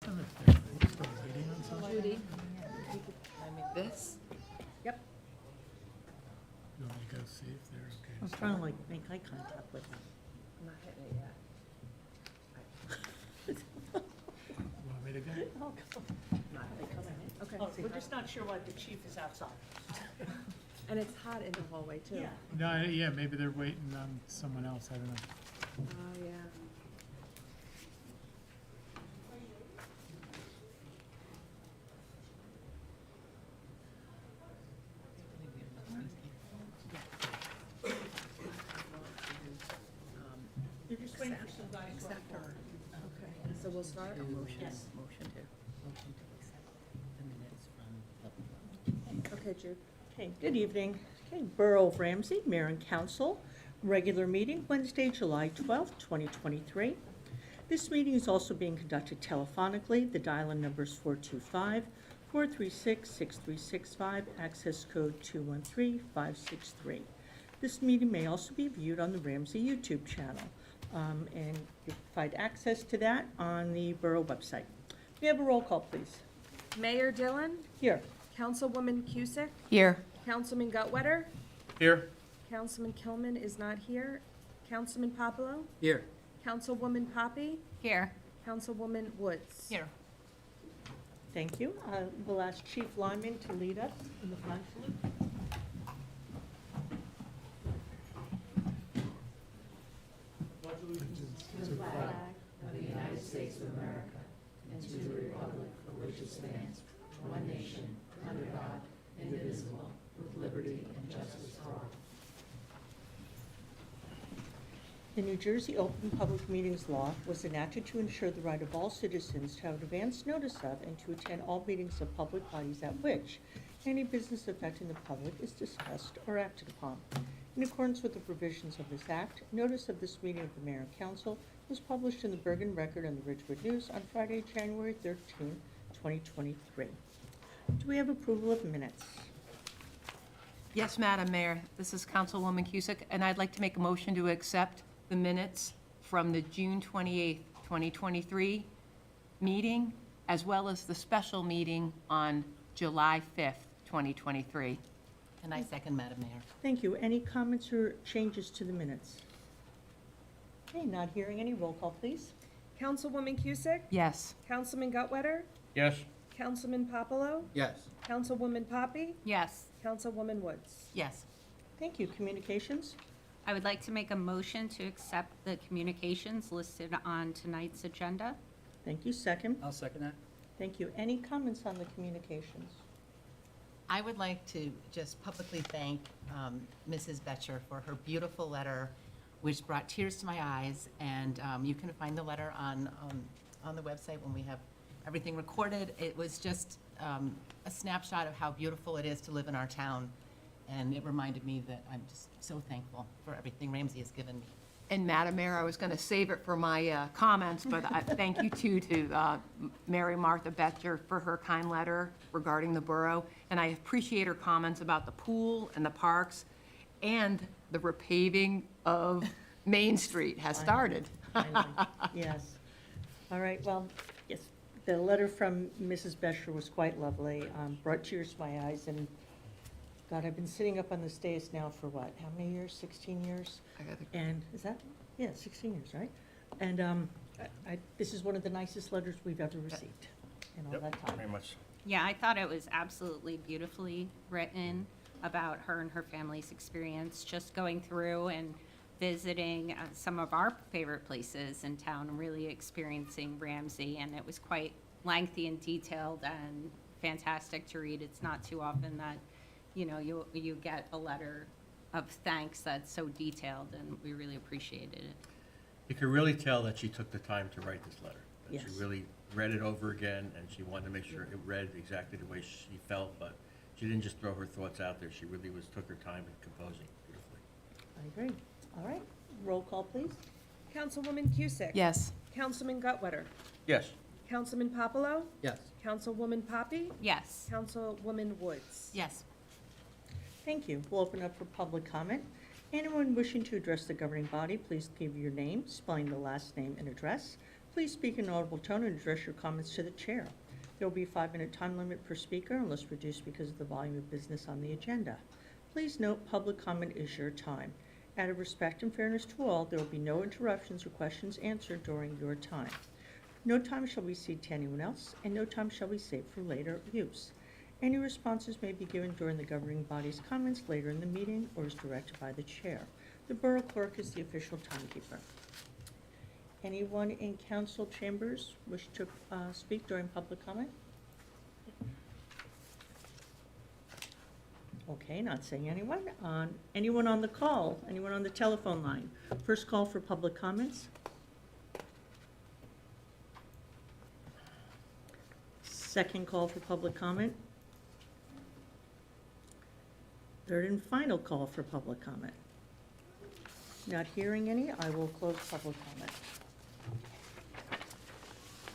Still waiting on something? Judy? This? Yep. You want me to go see if they're okay? I was trying to like make eye contact with them. I'm not hitting it yet. You want me to go? Oh, come Not They come in. Okay. Oh, we're just not sure why the chief is outside. And it's hot in the hallway, too. Yeah. No, yeah, maybe they're waiting on someone else, I don't know. Oh, yeah. They're just waiting for some guys to Accept or, report. okay, so we'll start? Yes. Motion to accept the minutes from the. Okay, Jude. Okay, good evening. Okay, Borough of Ramsey, Mayor and Council, regular meeting, Wednesday, July 12th, 2023. This meeting is also being conducted telephonically. The dial-in number is 425-436-6365, access code 213563. This meeting may also be viewed on the Ramsey YouTube channel, and you can find access to that on the Borough website. May I have a roll call, please? Mayor Dillon, Here. Councilwoman Cusick, Here. Councilman Gutwetter, Here. Councilman Kilman is not here, Councilman Popolo, Here. Councilwoman Poppy, Here. Councilwoman Woods. Here. Thank you. We'll ask Chief Lyman to lead us in the flag salute. The New Jersey Open Public Meetings Law was enacted to ensure the right of all citizens to have advance notice of and to attend all meetings of public bodies at which any business affecting the public is discussed or acted upon. In accordance with the provisions of this act, notice of this meeting of the Mayor and Council was published in the Bergen Record and the Ridgewood News on Friday, January 13, 2023. Do we have approval of minutes? Yes, Madam Mayor, this is Councilwoman Cusick, and I'd like to make a motion to accept the minutes from the June 28th, 2023 meeting, as well as the special meeting on July 5th, 2023. And I second, Madam Mayor. Thank you. Any comments or changes to the minutes? Okay, not hearing any. Roll call, please. Councilwoman Cusick, Yes. Councilman Gutwetter, Yes. Councilman Popolo, Yes. Councilwoman Poppy, Yes, Councilwoman Woods. Yes. Thank you. Communications? I would like to make a motion to accept the communications listed on tonight's agenda. Thank you. Second? I'll second that. Thank you. Any comments on the communications? I would like to just publicly thank Mrs. Betcher for her beautiful letter, which brought tears to my eyes. And you can find the letter on the website when we have everything recorded. It was just a snapshot of how beautiful it is to live in our town. And it reminded me that I'm just so thankful for everything Ramsey has given me. And Madam Mayor, I was going to save it for my comments, but I thank you too to Mary Martha Betcher for her kind letter regarding the borough. And I appreciate her comments about the pool and the parks, and the repaving of Main Street has started. Finally. Yes. All right, well, yes, the letter from Mrs. Bescher was quite lovely, brought tears to my eyes, and God, I've been sitting up on this dais now for what, how many years? 16 years? And, is that, yeah, 16 years, right? And this is one of the nicest letters we've ever received in all that time. Very much. Yeah, I thought it was absolutely beautifully written about her and her family's experience, just going through and visiting some of our favorite places in town and really experiencing Ramsey. And it was quite lengthy and detailed and fantastic to read. It's not too often that, you know, you get a letter of thanks that's so detailed, and we really appreciated it. You could really tell that she took the time to write this letter. That Yes. she really read it over again, and she wanted to make sure it read exactly the way she felt, but she didn't just throw her thoughts out there. She really took her time in composing beautifully. I agree. All right, roll call, please. Councilwoman Cusick. Yes. Councilman Gutwetter, Yes. Councilman Popolo, Yes. Councilwoman Poppy, Yes. Councilwoman Woods. Yes. Thank you. We'll open up for public comment. Anyone wishing to address the governing body, please give your name, spelling the last name and address. Please speak in an audible tone and address your comments to the chair. There will be a 5-minute time limit per speaker unless reduced because of the volume of business on the agenda. Please note, public comment is your time. Out of respect and fairness to all, there will be no interruptions or questions answered during your time. No time shall be ceded to anyone else, and no time shall be saved for later use. Any responses may be given during the governing body's comments later in the meeting or as directed by the chair. The Borough Clerk is the official timekeeper. Anyone in council chambers wish to speak during public comment? Okay, not seeing anyone. Anyone on the call? Anyone on the telephone line? First call for public comments. Second call for public comment. Third and final call for public comment. Not hearing any, I will close public comment.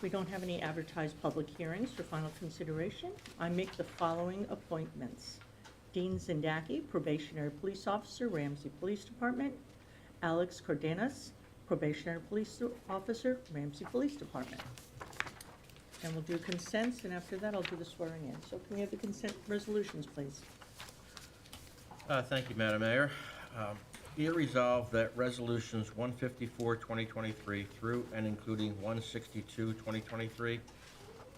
We don't have any advertised public hearings for final consideration. I make the following appointments. Dean Zindaki, Probationary Police Officer, Ramsey Police Department. Alex Cardenas, Probationary Police Officer, Ramsey Police Department. And we'll do consents, and after that, I'll do the swearing in. So can we have the consent resolutions, please? Thank you, Madam Mayor. Be it resolved that resolutions 154, 2023 through and including 162, 2023,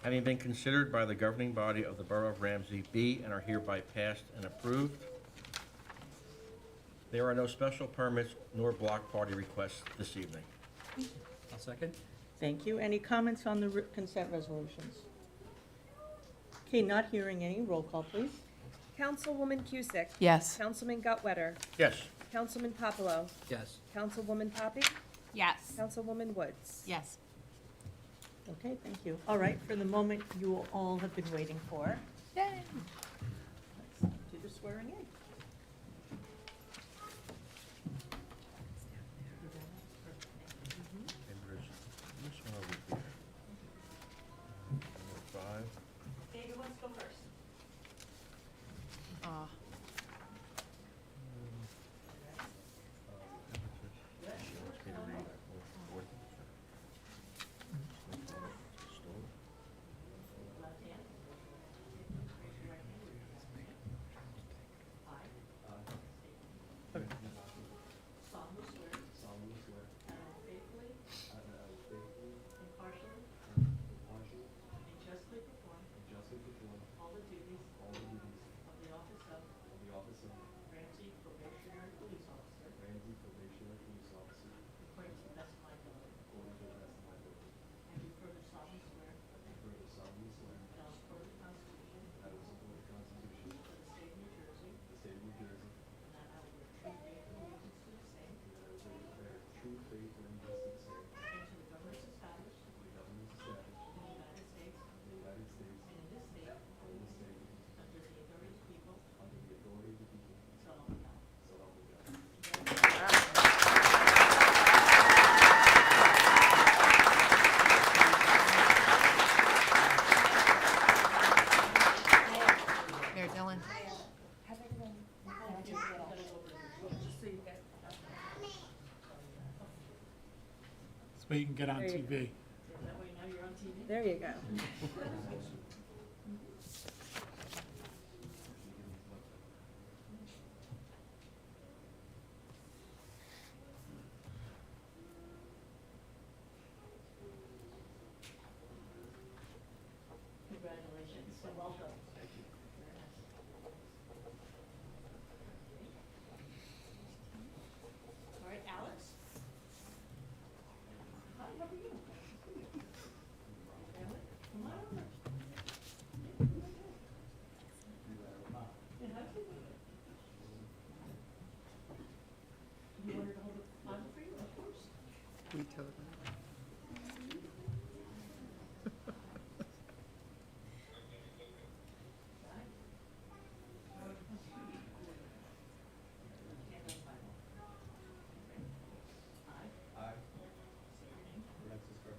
having been considered by the governing body of the Borough of Ramsey, be and are hereby passed and approved. There are no special permits nor block party requests this evening. I'll second. Thank you. Any comments on the consent resolutions? Okay, not hearing any. Roll call, please. Councilwoman Cusick. Yes. Councilman Gutwetter. Yes. Councilman Popolo. Yes. Councilwoman Poppy. Yes. Councilwoman Woods. Yes. Okay, thank you. All right, for the moment you all have been waiting for. Yay. Let's do the swearing in. And there's this one over here. Number 5. David wants to go first. Solemnly swear. Solemnly swear. That I will faithfully. Impartially. And justly perform. All the duties. Of the office of. Ramsey Probationary Police Officer. According to the best of my ability. And do further solemnly swear. That I will support the Constitution. Of the state of New Jersey. And that I will bear true faith and allegiance to the same. And to the governments established. In the United States. And in this state. Under the authority of the people. So help me God. Mayor Dillon. So you can get on There you TV. That way now you're on TV. There you go. Congratulations and welcome. All right, Alex? Hi, how are you? Family? Come on over. Yeah, how's it going? You wanted to hold the Bible for you? Of course. We totally. I. Say your name.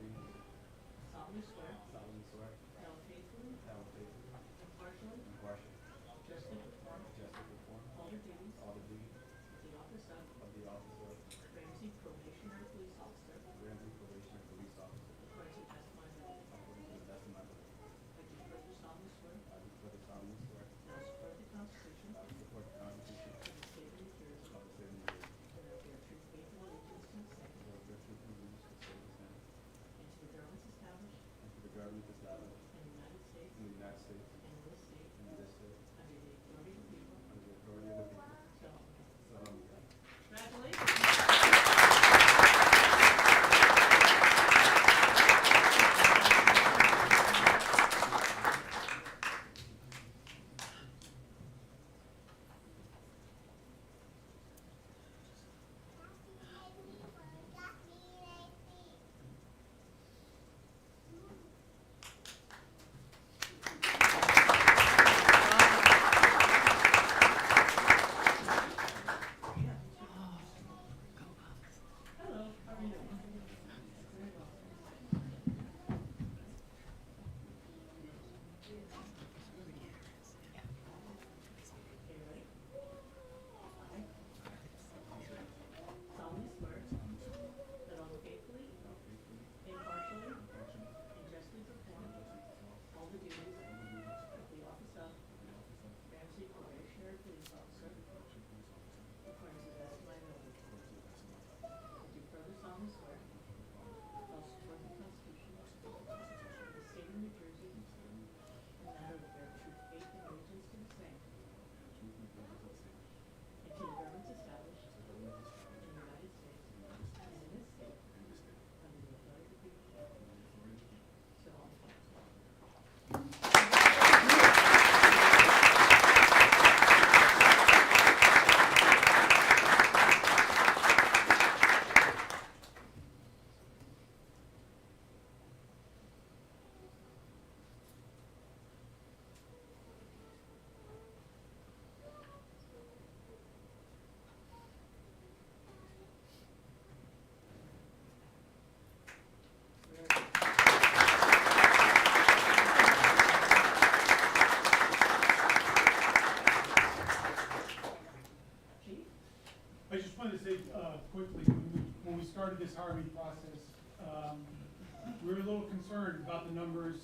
concerned about the numbers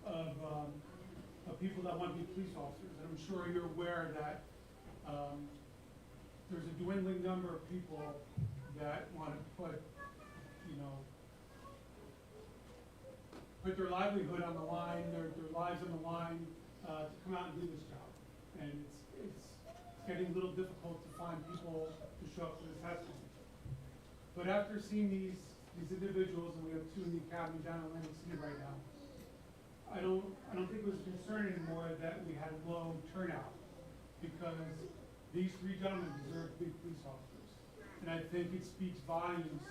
of people that want to be police officers. And I'm sure you're aware that there's a dwindling number of people that want to put their livelihood on the line, their lives on the line, to come out and do this job. And it's getting a little difficult to find people to show up for the testimony. But after seeing these individuals, and we have 2 in the academy down in Atlantic City right now, I don't think it was a concern anymore that we had low turnout, because these 3 gentlemen deserve to be police officers. And I think it speaks volumes.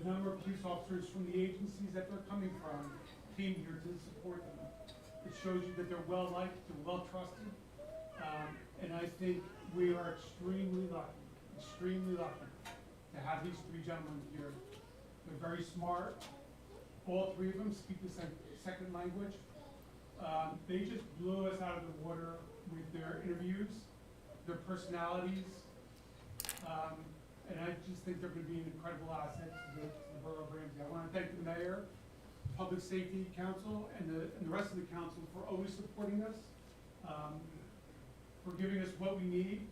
The number of police officers from the agencies that they're coming from came here to support them. It shows you that they're well liked, they're well trusted, and I think we are extremely lucky to have these 3 gentlemen here. They're very smart. All 3 of them speak the second language. They just blew us out of the water with their interviews, their personalities, and I just think they're going to be an incredible asset to the Borough of Ramsey. I want to thank the mayor, Public Safety Council, and the rest of the council for always supporting us, for giving us what we need.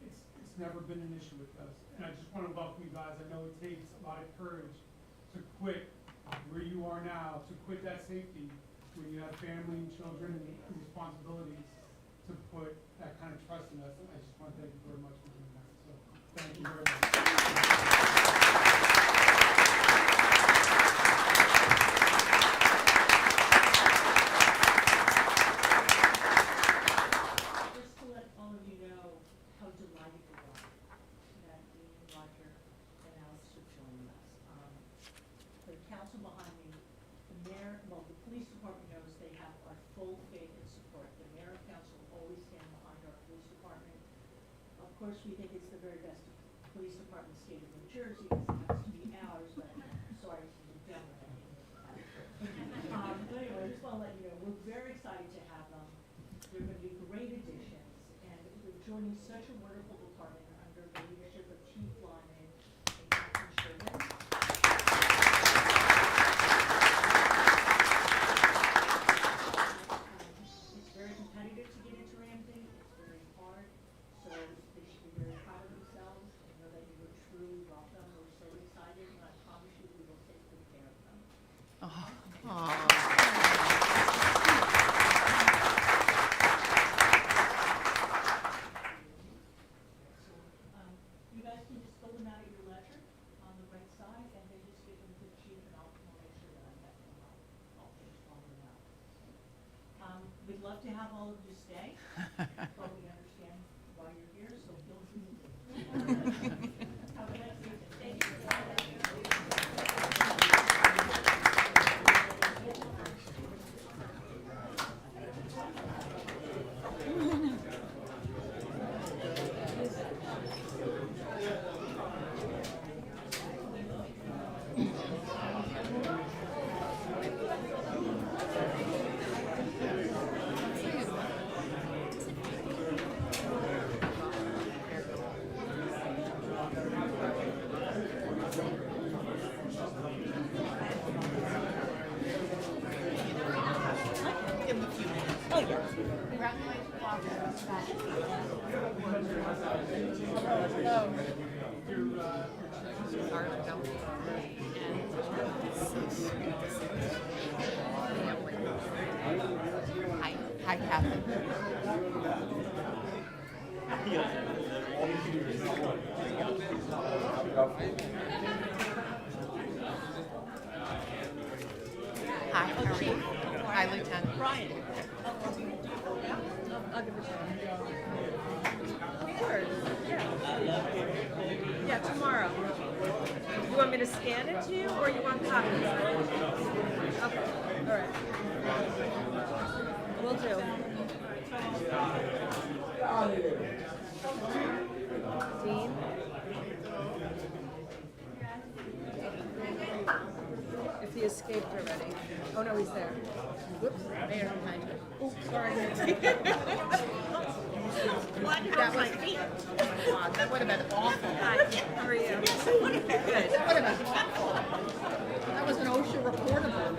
It's never been an issue with us. And I just want to welcome you guys. I know it takes a lot of courage to quit where you are now, to quit that safety when you have family and children and responsibilities, to put that kind of trust in us. And I just want to thank you very much for doing that. So thank you very much. Just to let all of you know how delighted we are that Dean, Roger, and Alice are joining us. The council behind me, the mayor, well, the police department knows they have our full faith and support. The mayor and council always stand behind our police department. Of course, we think it's the very best police department in the state of New Jersey, because it happens to be ours, but sorry to the gentleman. But anyway, I just want to let you know, we're very excited to have them. They're going to be great additions, and they're joining such a wonderful department under the leadership of Chief Lyman and Captain Sherman. It's very competitive to get into Ramsey. It's very hard, so they should be very proud of themselves and know that you were truly welcome. We're so excited, and I promise you we will take good care of them. You guys can just fill them out at your leisure on the right side, and then just give them to the chief, and I'll make sure that I get them. I'll finish filling them out. We'd love to have all of you stay, but we understand why you're here, so feel free. Have a nice evening. Thank you. Hi, Kathy. Hi, how are you? Hi, Lieutenant. Brian. I'll give it to you. Of course, yeah. Yeah, tomorrow. You want me to scan it to you, or you want copies? Okay, all right. Will do. Dean? If he escaped already. Oh, no, he's there. Whoops. Mayor, oops, sorry. That was, that would have been awful. Hi, how are you? Good. That would have been awful. That was an OSHA reportable.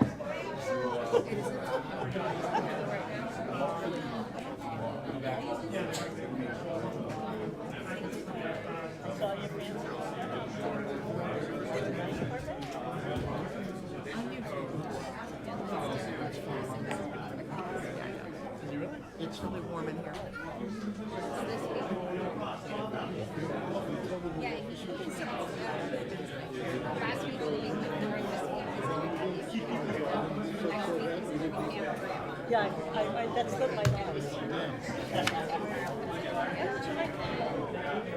It's really warm in here. Yeah, he's supposed to. Last week, during this week, he's going to be next week, he's going to be Grandma. Yeah, that's what my thoughts.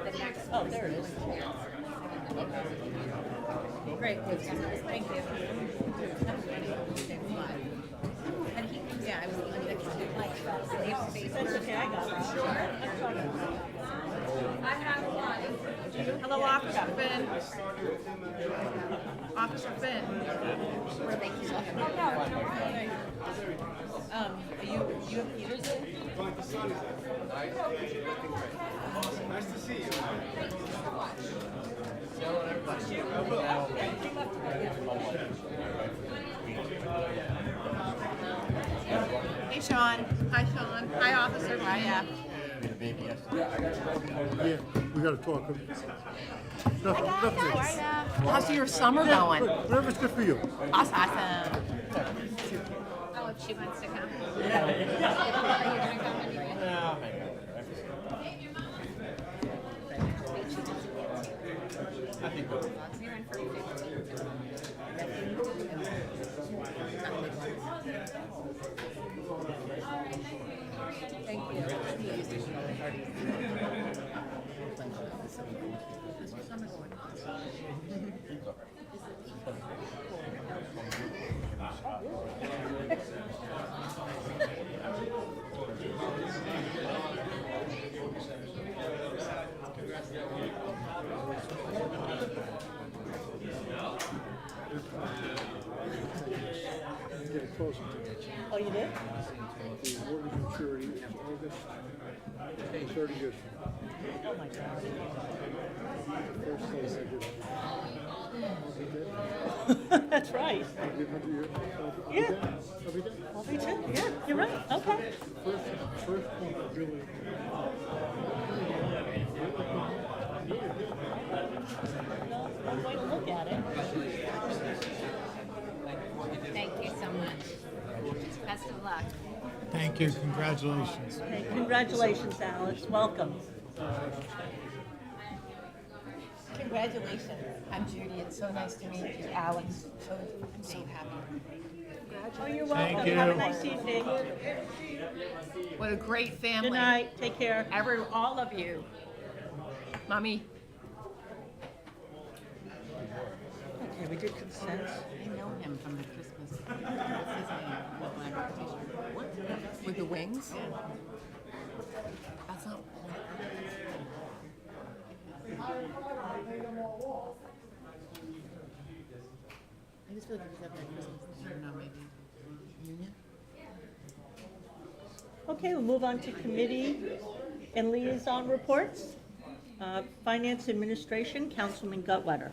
The next Oh, there it is. Great, thank you. And he, yeah, I was next to like safe space. That's okay, I got it. Sure. I have one. Hello, Officer Finn. Officer Finn. You have Peter's in? Nice to see you. Hey, Sean. Hi, Sean. Hi, Officer. Hiya. Yeah, we gotta talk. Nothing. How's your summer going? Whatever's good for you. Awesome. Oh, if she wants to come. I think we'll- We went for 15. Getting closer to Oh, you did? the mortgage maturity in August. 30 years from now. Oh, my God. First place I did. That's right. I did 100 years. Yeah. Every day. Well, me too. Yeah, you're right. Okay. First one that really. One way to look at it. Thank you so much. Best of luck. Thank you. Congratulations. Okay, congratulations, Alex. Welcome. Congratulations. I'm Judy. It's so nice to meet you. Alex. I'm so happy. Oh, you're welcome. Thank you. Have a nice evening. What a great family. Good night. Take care. All of you. Mommy. Okay, we did consent. I know him from the Christmas. What's his name? My reputation. With the wings? That's not. I just feel like he was at that Christmas. I don't know, maybe Union? Okay, we'll move on to committee and liaison reports. Finance Administration, Councilman Gutwetter.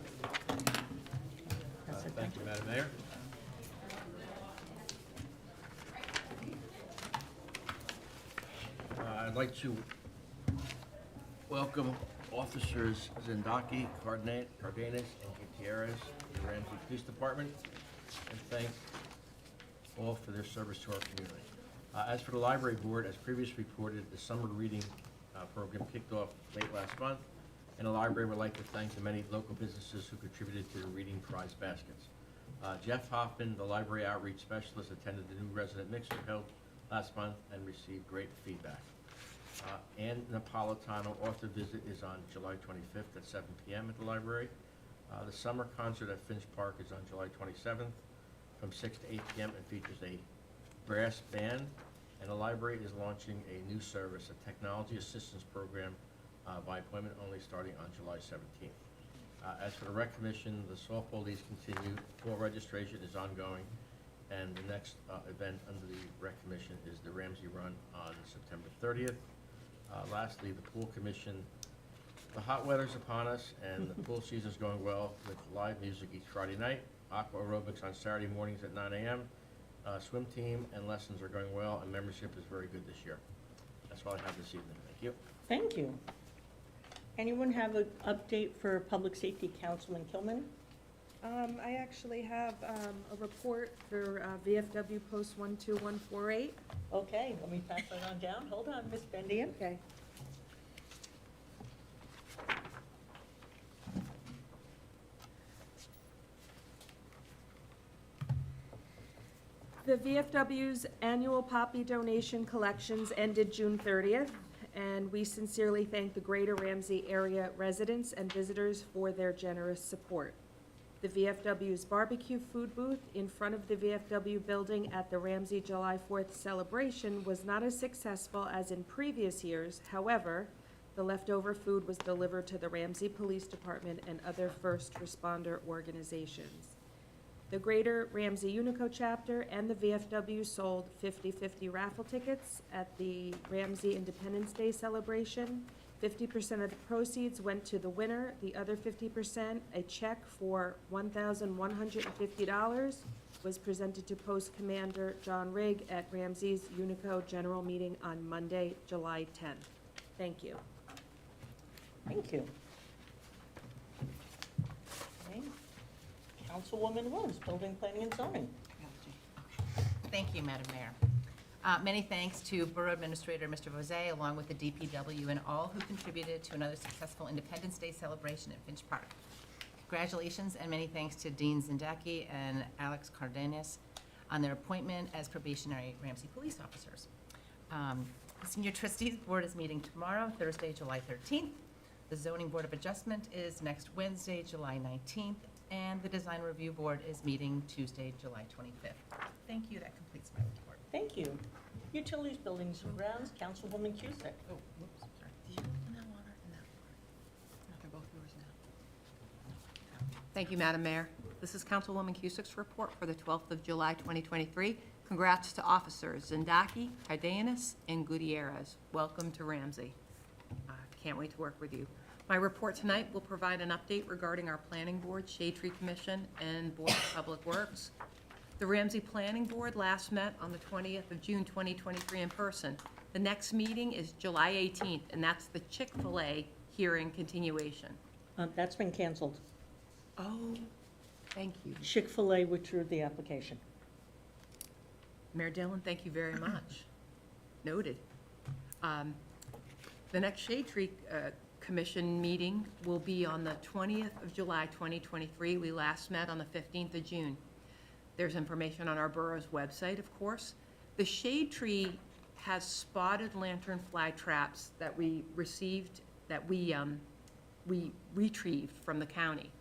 That's it. Thank you, Madam Mayor. I'd like to welcome Officers Zindaki, Cardenas, and Gutierrez to the Ramsey Police Department, and thank all for their service to our community. As for the Library Board, as previously reported, the summer reading program kicked off late last month, and the library would like to thank the many local businesses who contributed to the reading prize baskets. Jeff Hoffman, the library outreach specialist, attended the new resident mixer held last month and received great feedback. Ann Napolitano author visit is on July 25th at 7 p.m. at the library. The summer concert at Finch Park is on July 27th from 6 to 8 p.m. and features a brass band. And the library is launching a new service, a technology assistance program by appointment only starting on July 17th. As for the Rec Commission, the softball leagues continue. Fall registration is ongoing. And the next event under the Rec Commission is the Ramsey Run on September 30th. Lastly, the Pool Commission. The hot weather's upon us, and the pool season's going well with live music each Friday night, aqua aerobics on Saturday mornings at 9 a.m. Swim team and lessons are going well, and membership is very good this year. That's all I have this evening. Thank you. Thank you. Anyone have an update for Public Safety, Councilman Kilman? I actually have a report for VFW Post 12148. Okay, let me pass that on down. Hold on, Ms. Bendian. Okay. The VFW's annual poppy donation collections ended June 30th, and we sincerely thank the Greater Ramsey area residents and visitors for their generous support. The VFW's barbecue food booth in front of the VFW building at the Ramsey July 4th celebration was not as successful as in previous years. However, the leftover food was delivered to the Ramsey Police Department and other first responder organizations. The Greater Ramsey Unico chapter and the VFW sold 50-50 raffle tickets at the Ramsey Independence Day celebration. 50% of the proceeds went to the winner. The other 50%, a check for $1,150, was presented to Post Commander John Rigg at Ramsey's Unico General Meeting on Monday, July 10th. Thank you. Thank you. Okay. Councilwoman Woods, Building, Planning, and Zoning. Thank you, Madam Mayor. Many thanks to Borough Administrator Mr. Vosé, along with the DPW and all who contributed to another successful Independence Day celebration at Finch Park. Congratulations and many thanks to Dean Zindaki and Alex Cardenas on their appointment as probationary Ramsey police officers. The Senior Trustees Board is meeting tomorrow, Thursday, July 13th. The Zoning Board of Adjustment is next Wednesday, July 19th, and the Design Review Board is meeting Tuesday, July 25th. Thank you, that completes my report. Thank you. Utilities, Buildings, and Grounds, Councilwoman Cusick. Oh, whoops, sorry. Did you look in that water and that water? No, they're both yours now. Thank you, Madam Mayor. This is Councilwoman Cusick's report for the 12th of July, 2023. Congrats to officers Zindaki, Cardenas, and Gutierrez. Welcome to Ramsey. Can't wait to work with you. My report tonight will provide an update regarding our Planning Board, Shade Tree Commission, and Board of Public Works. The Ramsey Planning Board last met on the 20th of June, 2023 in person. The next meeting is July 18th, and that's the Chick-fil-A hearing continuation. That's been canceled. Oh, thank you. Chick-fil-A withdrew the application. Mayor Dillon, thank you very much. Noted. The next Shade Tree Commission meeting will be on the 20th of July, 2023. We last met on the 15th of June. There's information on our borough's website, of course. The Shade Tree has spotted lantern fly traps that we received, that we retrieved from the county.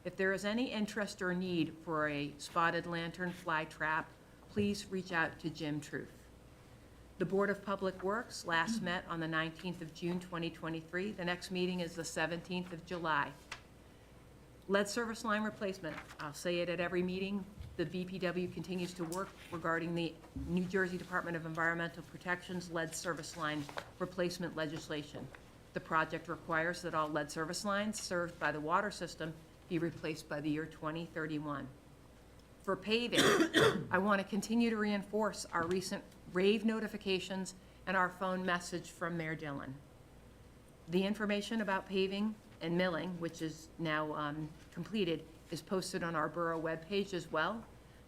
If there is any interest or need for a spotted lantern fly trap, please reach out to Jim Truth. The Board of Public Works last met on the 19th of June, 2023. The next meeting is the 17th of July. Lead service line replacement. I'll say it at every meeting. The BPW continues to work regarding the New Jersey Department of Environmental Protection's lead service line replacement legislation. The project requires that all lead service lines served by the water system be replaced by the year 2031. For paving, I want to continue to reinforce our recent rave notifications and our phone message from Mayor Dillon. The information about paving and milling, which is now completed, is posted on our borough webpage as well.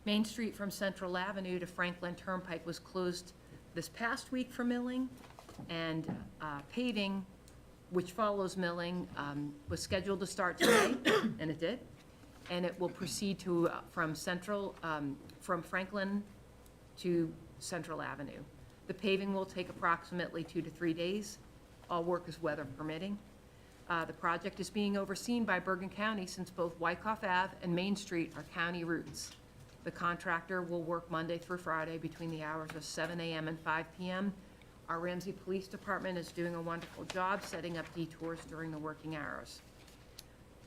Main Street from Central Avenue to Franklin Turnpike was closed this past week for milling, and paving, which follows milling, was scheduled to start today, and it did. And it will proceed to from Franklin to Central Avenue. The paving will take approximately 2 to 3 days. All work is weather permitting. The project is being overseen by Bergen County since both Wyckoff Ave and Main Street are county routes. The contractor will work Monday through Friday between the hours of 7 a.m. and 5 p.m. Our Ramsey Police Department is doing a wonderful job setting up detours during the working hours.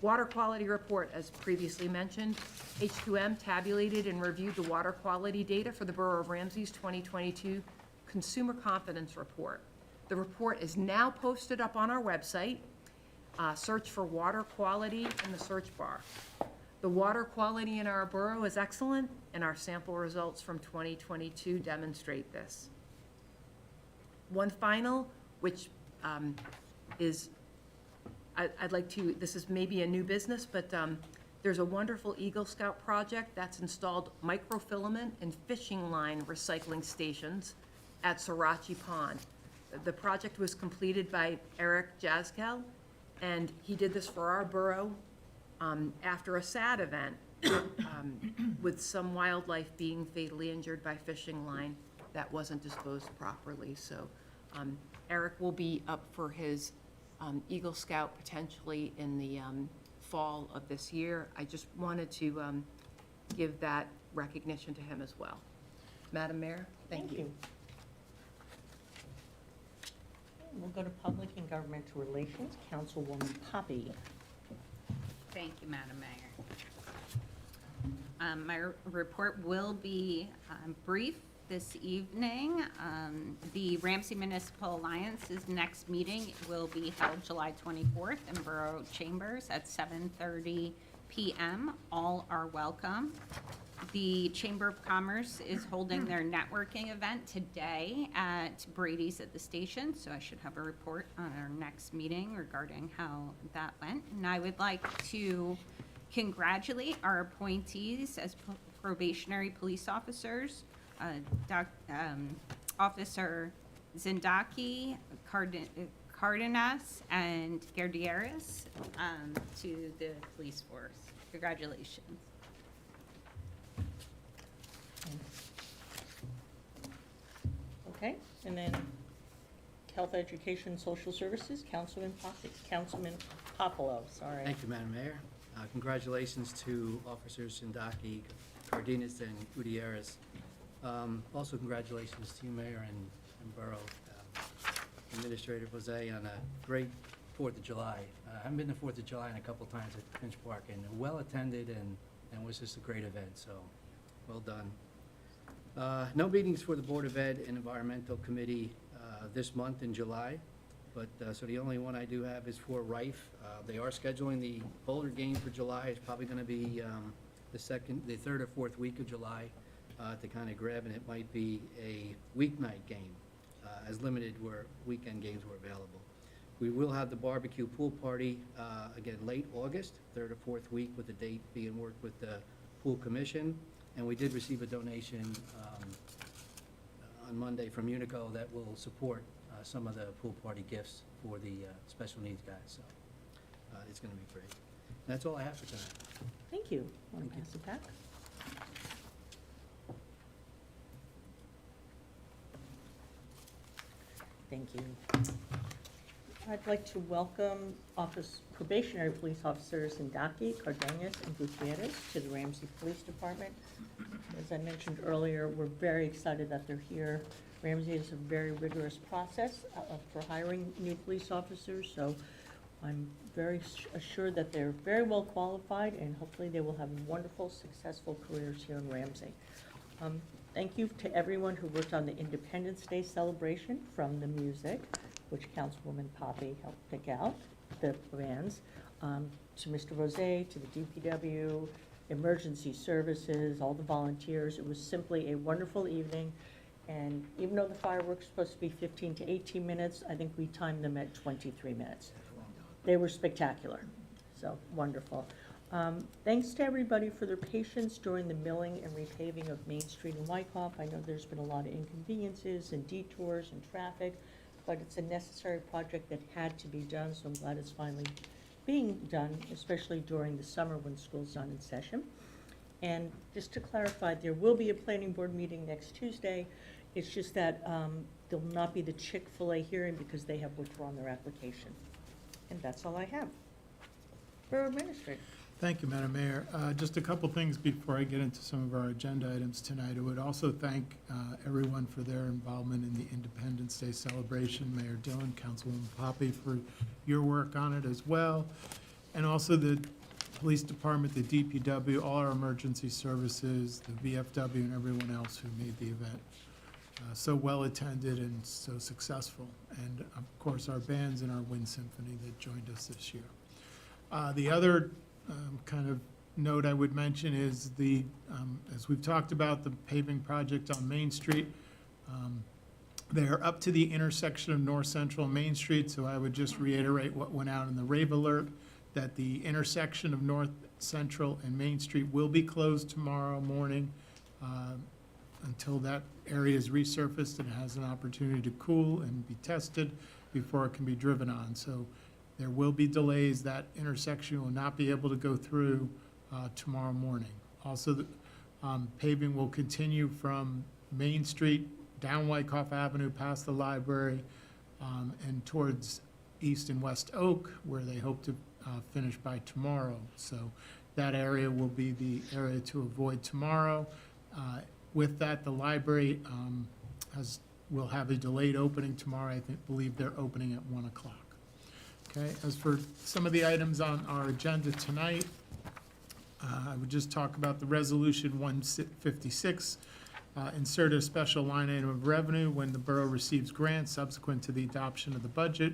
Water quality report, as previously mentioned, H2M tabulated and reviewed the water quality data for the Borough of Ramsey's 2022 Consumer Confidence Report. The report is now posted up on our website. Search for water quality in the search bar. The water quality in our borough is excellent, and our sample results from 2022 demonstrate this. One final, which is I'd like to, this is maybe a new business, but There's a wonderful Eagle Scout project that's installed microfilament and fishing line recycling stations at Sriracha Pond. The project was completed by Eric Jaskel, and he did this for our borough after a sad event with some wildlife being fatally injured by fishing line that wasn't disposed properly. So Eric will be up for his Eagle Scout potentially in the fall of this year. I just wanted to give that recognition to him as well. Madam Mayor, thank you. We'll go to Public and Governmental Relations, Councilwoman Poppy. Thank you, Madam Mayor. My report will be brief this evening. The Ramsey Municipal Alliance's next meeting will be held July 24th in Borough Chambers at 7:30 p.m. All are welcome. The Chamber of Commerce is holding their networking event today at Brady's at the station, so I should have a report on our next meeting regarding how that went. And I would like to congratulate our appointees as probationary police officers, Officer Zindaki, Cardenas, and Gardieris to the police force. Congratulations. Okay, and then Health, Education, Social Services, Councilman Popolo, sorry. Thank you, Madam Mayor. Congratulations to Officers Sindaki, Cardenas, and Gutierrez. Also, congratulations to you, Mayor and Borough Administrator Jose, on a great 4th of July. I haven't been to 4th of July in a couple times at Finch Park, and well-attended, and was just a great event, so well done. No meetings for the Board of Ed and Environmental Committee this month in July, but, so the only one I do have is for Rife. They are scheduling the Boulder game for July. It's probably gonna be the 3rd or 4th week of July to kind of grab, and it might be a weeknight game, as limited where weekend games were available. We will have the barbecue pool party, again, late August, 3rd or 4th week, with the date being worked with the Pool Commission. And we did receive a donation on Monday from Unico that will support some of the pool party gifts for the special needs guys, so it's gonna be great. That's all I have for tonight. Thank you. Want Thank to you. pass it back? Thank you. I'd like to welcome probationary police officers Sindaki, Cardenas, and Gutierrez to the Ramsey Police Department. As I mentioned earlier, we're very excited that they're here. Ramsey is a very rigorous process for hiring new police officers, so I'm very assured that they're very well qualified, and hopefully they will have wonderful, successful careers here in Ramsey. Thank you to everyone who worked on the Independence Day celebration, from the music, which Councilwoman Poppy helped pick out, the bands, to Mr. Rose, to the DPW, emergency services, all the volunteers. It was simply a wonderful evening, and even though the fireworks were supposed to be 15 to 18 minutes, I think we timed them at 23 minutes. They were spectacular, so wonderful. Thanks to everybody for their patience during the milling and repaving of Main Street in Wyckoff. I know there's been a lot of inconveniences and detours and traffic, but it's a necessary project that had to be done, so I'm glad it's finally being done, especially during the summer when school's not in session. And just to clarify, there will be a planning board meeting next Tuesday. It's just that there'll not be the Chick-fil-A hearing because they have withdrawn their application. And that's all I have. Borough Administrator. Thank you, Madam Mayor. Just a couple things before I get into some of our agenda items tonight. I would also thank everyone for their involvement in the Independence Day celebration. Mayor Dillon, Councilwoman Poppy, for your work on it as well. And also the Police Department, the DPW, all our emergency services, the VFW, and everyone else who made the event so well attended and so successful. And of course, our bands and our Wind Symphony that joined us this year. The other kind of note I would mention is as we've talked about, the paving project on Main Street. They are up to the intersection of North Central and Main Street, so I would just reiterate what went out in the rave alert, that the intersection of North Central, and Main Street will be closed tomorrow morning until that area is resurfaced and has an opportunity to cool and be tested before it can be driven on. So there will be delays. That intersection will not be able to go through tomorrow morning. Also, the paving will continue from Main Street down Wyckoff Avenue past the library and towards East and West Oak, where they hope to finish by tomorrow. So that area will be the area to avoid tomorrow. With that, the library will have a delayed opening tomorrow. I believe they're opening at 1 o'clock. Okay, as for some of the items on our agenda tonight, I would just talk about the resolution 156, insert a special line item of revenue when the borough receives grants subsequent to the adoption of the budget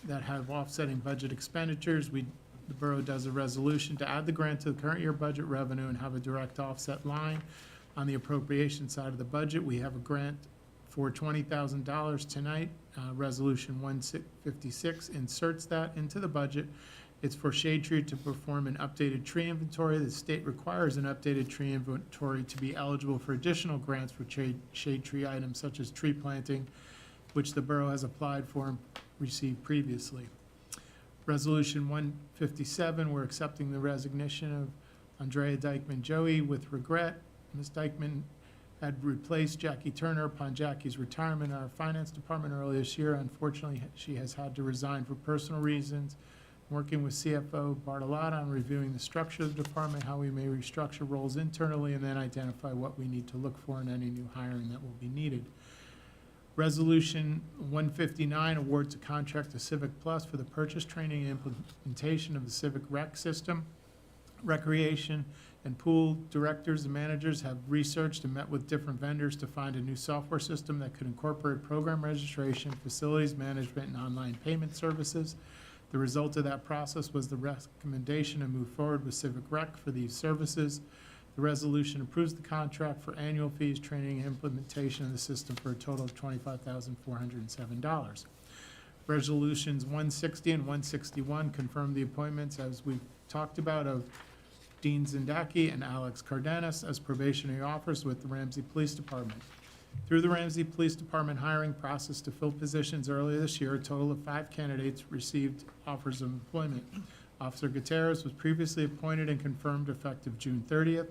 that have offsetting budget expenditures. The borough does a resolution to add the grant to the current year budget revenue and have a direct offset line on the appropriation side of the budget. We have a grant for $20,000 tonight. Resolution 156 inserts that into the budget. It's for Shade Tree to perform an updated tree inventory. The state requires an updated tree inventory to be eligible for additional grants for shade tree items such as tree planting, which the borough has applied for and received previously. Resolution 157, we're accepting the resignation of Andrea Dykeman-Joey with regret. Ms. Dykeman had replaced Jackie Turner upon Jackie's retirement in our finance department earlier this year. Unfortunately, she has had to resign for personal reasons. Working with CFO Bartolotta on reviewing the structure of the department, how we may restructure roles internally, and then identify what we need to look for in any new hiring that will be needed. Resolution 159 awards a contract to Civic Plus for the purchase, training, and implementation of the Civic Rec system. Recreation and pool directors and managers have researched and met with different vendors to find a new software system that could incorporate program registration, facilities management, and online payment services. The result of that process was the recommendation to move forward with Civic Rec for these services. The resolution approves the contract for annual fees, training, and implementation of the system for a total of $25,407. Resolutions 160 and 161 confirm the appointments, as we've talked about, of Dean Zindaki and Alex Cardenas as probationary officers with the Ramsey Police Department. Through the Ramsey Police Department hiring process to fill positions earlier this year, a total of 5 candidates received offers of employment. Officer Gutierrez was previously appointed and confirmed effective June 30th.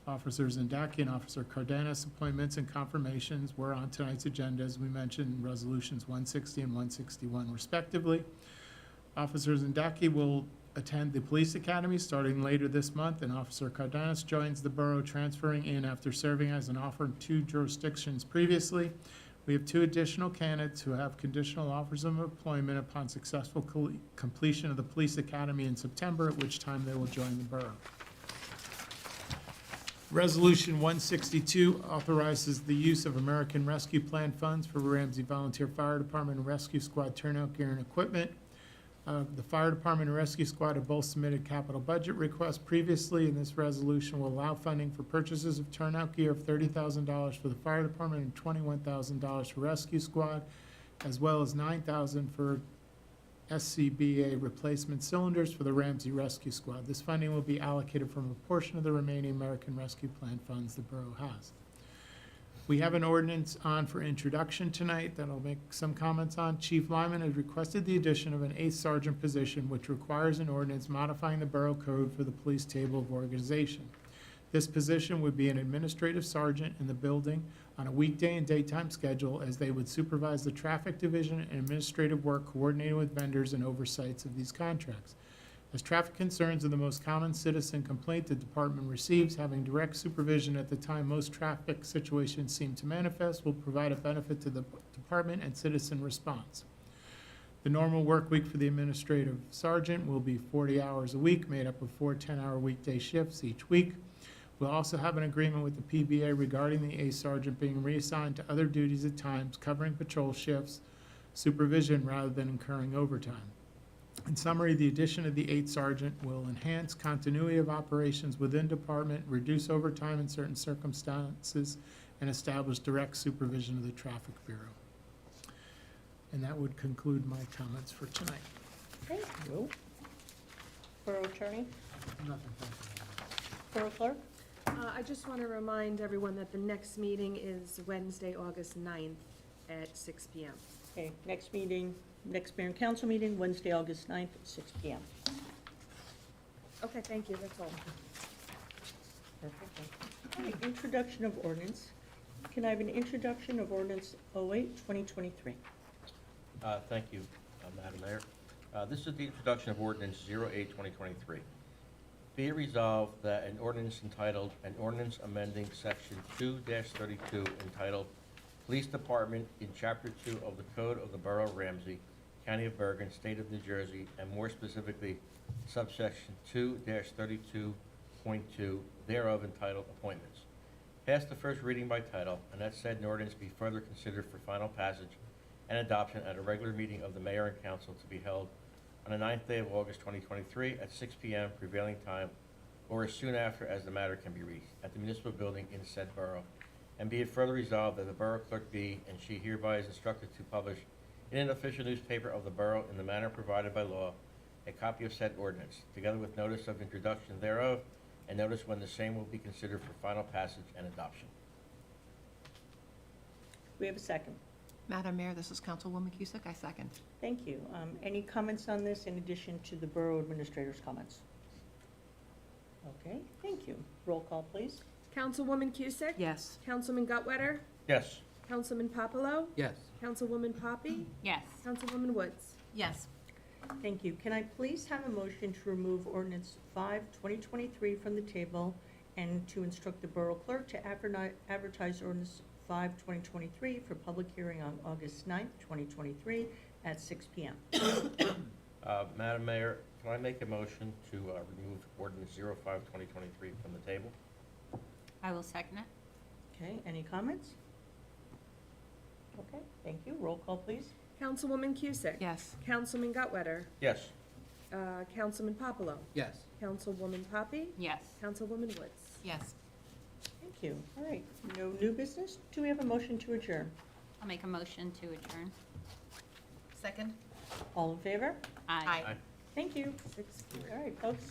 Officer Zindaki and Officer Cardenas appointments and confirmations were on tonight's agenda, as we mentioned, in resolutions 160 and 161 respectively. Officer Zindaki will attend the police academy starting later this month, and Officer Cardenas joins the borough, transferring in after serving as an officer in 2 jurisdictions previously. We have 2 additional candidates who have conditional offers of employment upon successful completion of the police academy in September, at which time they will join the borough. Resolution 162 authorizes the use of American Rescue Plan funds for Ramsey Volunteer Fire Department and Rescue Squad turnout gear and equipment. The Fire Department and Rescue Squad have both submitted capital budget requests previously, and this resolution will allow funding for purchases of turnout gear of $30,000 for the Fire Department and $21,000 for Rescue Squad, as well as $9,000 for SCBA replacement cylinders for the Ramsey Rescue Squad. This funding will be allocated from a portion of the remaining American Rescue Plan funds the borough has. We have an ordinance on for introduction tonight that I'll make some comments on. Chief Lyman has requested the addition of an 8th sergeant position, which requires an ordinance modifying the borough code for the police table of organization. This position would be an administrative sergeant in the building on a weekday and daytime schedule, as they would supervise the traffic division and administrative work coordinated with vendors and oversights of these contracts. As traffic concerns are the most common citizen complaint the department receives, having direct supervision at the time most traffic situations seem to manifest will provide a benefit to the department and citizen response. The normal work week for the administrative sergeant will be 40 hours a week, made up of 4 10-hour weekday shifts each week. We'll also have an agreement with the PBA regarding the 8th sergeant being reassigned to other duties at times, covering patrol shifts, supervision rather than incurring overtime. In summary, the addition of the 8th sergeant will enhance continuity of operations within department, reduce overtime in certain circumstances, and establish direct supervision of the Traffic Bureau. And that would conclude my comments for tonight. Thank you. Borough Attorney? Nothing, thank you. Borough Clerk? I just want to remind everyone that the next meeting is Wednesday, August 9th at 6 PM. Okay, next meeting, next mayor and council meeting, Wednesday, August 9th, at 6 PM. Okay, thank you, that's all. Perfect. All right, introduction of ordinance. Can I have an introduction of ordinance 08-2023? Thank you, Madam Mayor. This is the introduction of ordinance 08-2023. Be it resolved that an ordinance entitled, an ordinance amending section 2-32 entitled Police Department in Chapter 2 of the Code of the Borough of Ramsey, County of Bergen, State of New Jersey, and more specifically subsection 2-32.2 thereof entitled Appointments. Pass the first reading by title, and that said an ordinance be further considered for final passage and adoption at a regular meeting of the mayor and council to be held on the 9th day of August 2023 at 6 PM prevailing time, or as soon after as the matter can be reached, at the municipal building in said borough. And be it further resolved that the borough clerk be, and she hereby is instructed to publish in an official newspaper of the borough in the manner provided by law, a copy of said ordinance, together with notice of introduction thereof, and notice when the same will be considered for final passage and adoption. We have a second. Madam Mayor, this is Councilwoman Cusick. I second. Thank you. Any comments on this in addition to the borough administrator's comments? Okay, thank you. Roll call, please. Councilwoman Cusick? Yes. Councilman Gutwetter? Yes. Councilman Papalo? Yes. Councilwoman Poppy? Yes. Councilwoman Woods? Yes. Thank you. Can I please have a motion to remove ordinance 5-2023 from the table and to instruct the borough clerk to advertise ordinance 5-2023 for public hearing on August 9th, 2023 at 6 PM? Madam Mayor, can I make a motion to remove ordinance 05-2023 from the table? I will second it. Okay, any comments? Okay, thank you. Roll call, please. Councilwoman Cusick? Yes. Councilman Gutwetter? Yes. Councilman Papalo? Yes. Councilwoman Poppy? Yes. Councilwoman Woods? Yes. Thank you. All right, no new business. Do we have a motion to adjourn? I'll make a motion to adjourn. Second? All in favor? Aye. Aye. Thank you. All right, folks.